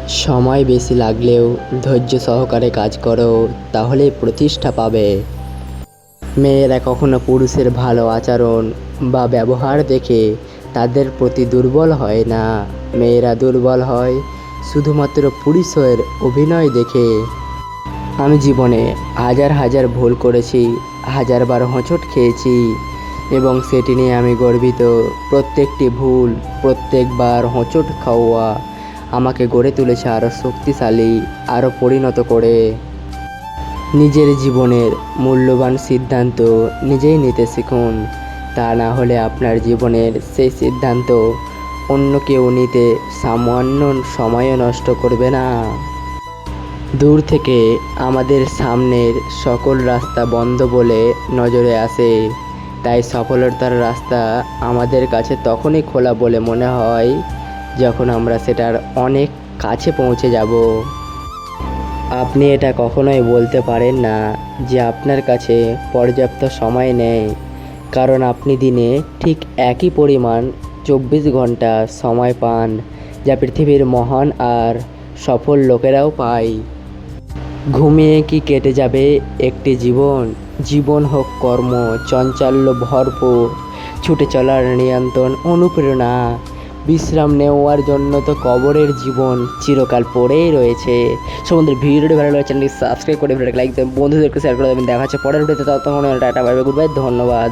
সময় বেশি লাগলেও ধৈর্য সহকারে কাজ করো, তাহলেই প্রতিষ্ঠা পাবে। মেয়েরা কখনো পুরুষের ভালো আচরণ বা ব্যবহার দেখে তাদের প্রতি দুর্বল হয় না। মেয়েরা দুর্বল হয় শুধুমাত্র পুরুষের অভিনয় দেখে। আমি জীবনে হাজার হাজার ভুল করেছি, হাজারবার হোঁচট খেয়েছি এবং সেটি নিয়ে আমি গর্বিত। প্রত্যেকটি ভুল, প্রত্যেকবার হোঁচট খাওয়া আমাকে গড়ে তুলেছে আরও শক্তিশালী, আরও পরিণত করে। নিজের জীবনের মূল্যবান সিদ্ধান্ত নিজেই নিতে শিখুন, তা না হলে আপনার জীবনের সেই সিদ্ধান্ত অন্য কেউ নিতে সামান্য সময়ও নষ্ট করবে না। দূর থেকে আমাদের সামনের সকল রাস্তা বন্ধ বলে নজরে আসে, তাই সফলতার রাস্তা আমাদের কাছে তখনই খোলা বলে মনে হয় যখন আমরা সেটার অনেক কাছে পৌঁছে যাব। আপনি এটা কখনোই বলতে পারেন না যে আপনার কাছে পর্যাপ্ত সময় নেই, কারণ আপনি দিনে ঠিক একই পরিমাণ 24 ঘন্টা সময় পান যা পৃথিবীর মহান আর সফল লোকেরাও পায়। ঘুমিয়ে কি কেটে যাবে একটি জীবন? জীবন হোক কর্ম, চাঞ্চল্য ভরপুর, ছুটে চলার নিয়ন্ত্রণ, অনুপ্রেরণা। বিশ্রাম নেওয়ার জন্য তো কবরের জীবন চিরকাল পড়েই রয়েছে। বন্ধুদের ভিডিওটি ভালো লাগে চ্যানেলটি সাবস্ক্রাইব করে ভিডিওটাকে লাইক দেবেন, বন্ধুদেরকে শেয়ার করে দেবেন। দেখা হচ্ছে পরের ভিডিওতে, ততক্ষণ tata bye bye, good bye, ধন্যবাদ।